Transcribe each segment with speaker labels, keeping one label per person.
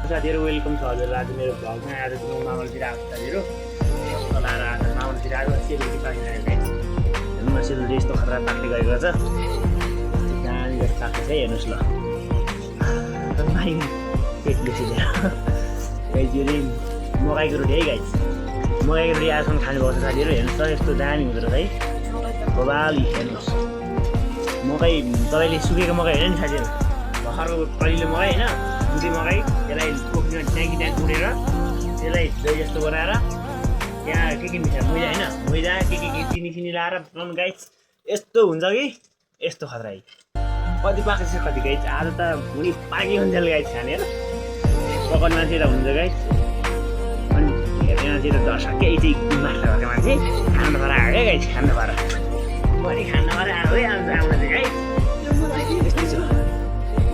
Speaker 1: साथीहरू वेलकम छ हजुर। आज मेरो भ्लगमा आज म मामलतिर आएको साथीहरू कस्तो लाएर आज मामलतिर आएको सेलरोटी पाकिन आएको हेर्नु न सेलरोटी यस्तो खतरा पाक्दै गएको छ दामी गरी पाक्दैछ है हेर्नुहोस् ल पेटले चिनेर गाइज यो चाहिँ मकैको रोटी है गाइज मकैको रोटी आजसम्म खानुभएको छ साथीहरू हेर्नुहोस् त यस्तो दामी हुँदो रहेछ है बबाली हेर्नुहोस् मकै तपाईँले सुकेको मकै होइन नि साथीहरू भर्खरको कलिलो मकै होइन दुधी मकै त्यसलाई कोक्रीमा ट्याङ्की ट्याङ्क उडेर त्यसलाई दही जस्तो बनाएर त्यहाँ के मिसाएर मैदा होइन मैदा के चिनी सिनी लाएर बनाउनु गाइज यस्तो हुन्छ कि यस्तो खतरा है कति पाएको छ कति गाइज आज त भुँडी पाकी हुन्छ गाइज खाने र पकाउने मान्छे त हुन्छ गाइज अनि हेर्ने मान्छे त दर्शकै चाहिँ मात्र भएको मान्छे खानु भएर आयो क्या गाइज खानु भएर पनि खानु भएर आयो है आउँदा चाहिँ गाइज यस्तै छ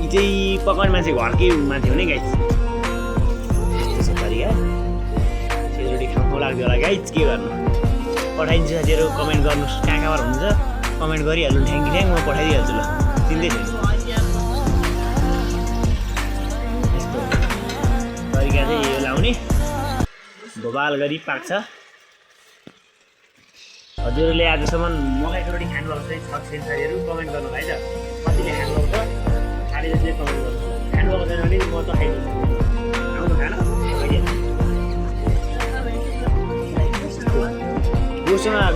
Speaker 1: यी चाहिँ पकाउने मान्छे घरकै मान्छे हुने गाइज यस्तो छ तरिका सेलरोटी खानु लाग्यो होला गाइज के गर्नु पठाइदिन्छु साथीहरू कमेन्ट गर्नुहोस् कहाँ कहाँबाट हुन्छ कमेन्ट गरिहाल्नु ठ्याङ्की ठ्याङ म पठाइदिइहाल्छु ल चिन्दै छैन यस्तो तरिका चाहिँ यो लाउने भोबाल गरी पाक्छ हजुरहरूले आजसम्म मकैको रोटी खानुभएको छैन साथीहरू कमेन्ट गर्नु है त कतिले खानुभएको छ खाली जतिले कमेन्ट गर्नु खानुभएको छैन भने म त खाइदिन्छु आउनु खान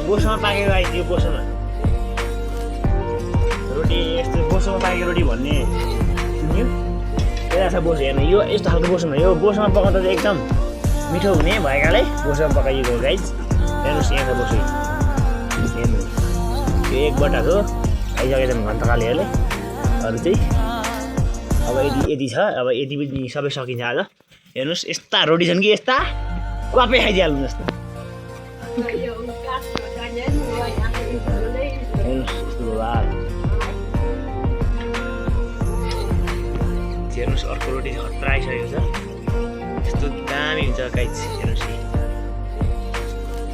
Speaker 1: बोसोमा पाकेको आइदियो बोसोमा रोटी यस्तो बोसोमा पाकेको रोटी भन्ने सुन्यो यता छ बोसो हेर्नु यो यस्तो खालको बोसोमा यो बोसोमा पकाउँदा चाहिँ एकदम मिठो हुने भएकाले बोसोमा पकाइएको गाइज हेर्नुहोस् यहाँ छ बोसो हेर्नु यो एक बट्टाको आइसकेको छ घन्टकालेहरूले अरू चाहिँ अब यति छ अब यति पनि सबै सकिन्छ आज हेर्नुहोस् यस्ता रोटी छन् कि यस्ता क्वापै खाइदिइहाल्नु जस्तो हेर्नुहोस् यस्तो भोबाल हेर्नुहोस् अर्को रोटी खतरा आइसकेको छ यस्तो दामी हुन्छ गाइज हेर्नुहोस्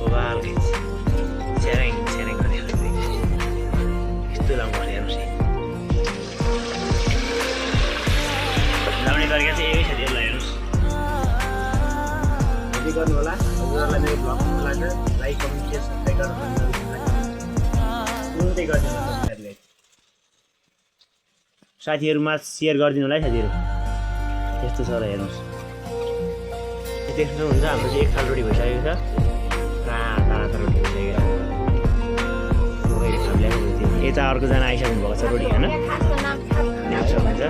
Speaker 1: भोबाल गाइज स्याराङ स्याराङ गर्ने खालको यस्तो लाउनु पर्ने हेर्नुहोस् लाउने तरिका चाहिँ यही छ त्यसलाई हेर्नुहोस् यति गर्नु होला हजुरहरूलाई मेरो भ्लग मन लाग्छ लाइक कमेन्ट सेयर सब्सक्राइब गर्नु तुरुन्तै गरिदिनु होला साथीहरूले साथीहरूमा सेयर गरिदिनु होला है साथीहरू यस्तो छ र हेर्नुहोस् देख्नुहुन्छ हाम्रो चाहिँ एक थाल रोटी भइसकेको छ ताता रोटी भइसकेको छ यता अर्कोजना आइसक्नु भएको छ रोटी खान सक्नुहुन्छ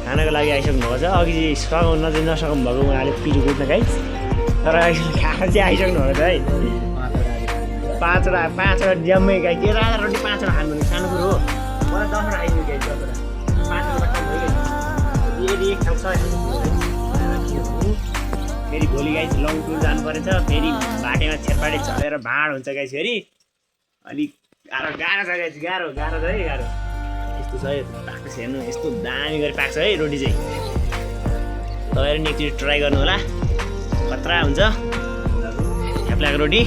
Speaker 1: खानाको लागि आइसक्नु भएको छ अघि चाहिँ नसक्नु भएको उहाँले पिरो कुट्न गाइज तर खाना चाहिँ आइसक्नु भएको छ है पाँचवटा जम्मै गाई के राजा रोटी पाँचवटा खानु भने सानो कुरो हो मलाई 10वटा आइदिनु गाई 10वटा पाँचवटा कम भयो यदि एक ठाउँ फेरि भोलि गाई लङ टुर जानु परेछ फेरि बाटोमा छेरपाटे चलेर भाँड हुन्छ गाई फेरि अलिक गाह्रो छ गाई गाह्रो छ है गाह्रो यस्तो छ पाक्छ हेर्नु यस्तो दामी गरी पाक्छ है रोटी चाहिँ तपाईँहरू नि एकचोटि ट्राई गर्नु होला खतरा हुन्छ थ्याप्लाको रोटी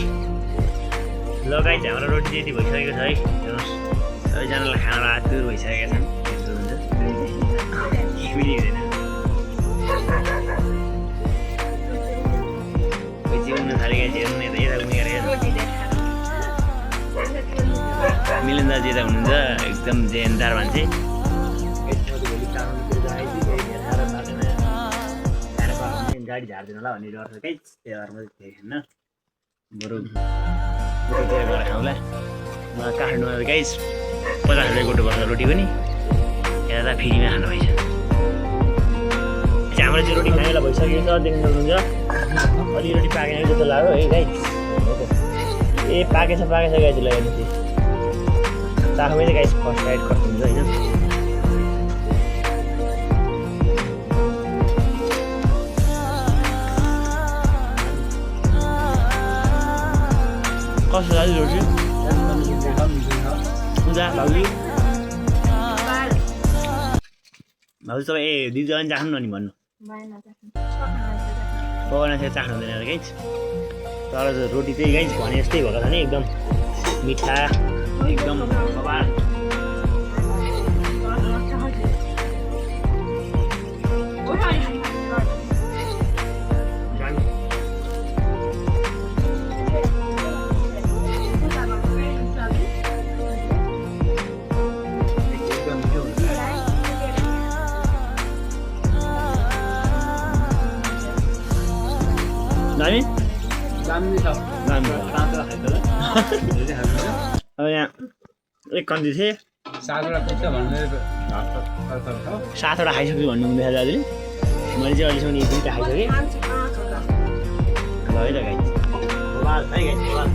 Speaker 1: ल गाइज हाम्रो रोटी चाहिँ यति भइसकेको छ है हेर्नुहोस् सबैजनालाई खाना आतुर भइसकेका छन् यस्तो हुन्छ केही पनि हुँदैन उड्नु थालेको हेर्नु यता उनीहरू मिलन दाजु यता हुनुहुन्छ एकदम जेनदार मान्छे गाडी झारिदिनु होला भन्ने डर छ गाइज त्यही भएर म हेर्न बरु गोटोतिर गएर खाउँला मलाई काठमाडौँमा गाइज 50 रुपियाँ गोटो पर्छ रोटी पनि यता फ्रीमा खानु भइसक्यो हाम्रो चाहिँ रोटी खाने बेला भइसकेको छ देख्न सक्नुहुन्छ अलि रोटी पाकेन जस्तो लाग्यो है गाइज ए पाकेछ गाइज ल हेर्नुहोस् चाखमै चाहिँ गाइज फर्स्ट राइड कस्तो हुन्छ होइन कस्तो छ रोटी हुन्छ भाउजू तपाईँ ए दिदी पनि चाख्नु न नि भन्नु पकाउन चाहिँ चाख्नु हुँदैन गाइज तर रोटी चाहिँ गाइज भने जस्तै भएको छ नि एकदम मिठा एकदम दामी
Speaker 2: दामी छ
Speaker 1: दामी
Speaker 2: तातो खाइदियो धेरै खाइदिन्छ
Speaker 1: अब यहाँ एक कन्ती थिएँ
Speaker 2: सातवटा पुग्छ भन्ने छ
Speaker 1: 7वटा खाइसक्छु भन्नु हुँदै दाजुले मैले चाहिँ अहिलेसम्म यो 2टा खाइसकेँ ल है त गाइस बबाल है गाइस बबाल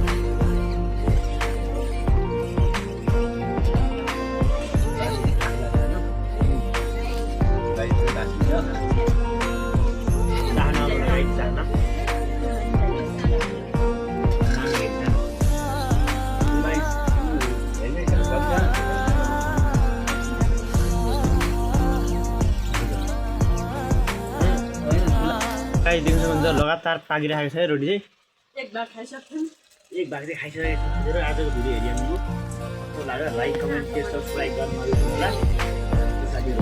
Speaker 1: दिउँसो लगातार पाकिरहेको छ है रोटी चाहिँ एक भाग चाहिँ खाइसकेको छ आजको भिडियो हेरिहाल्नु कस्तो लाग्यो लाइक कमेन्ट सब्सक्राइब गर्नु होला साथीहरू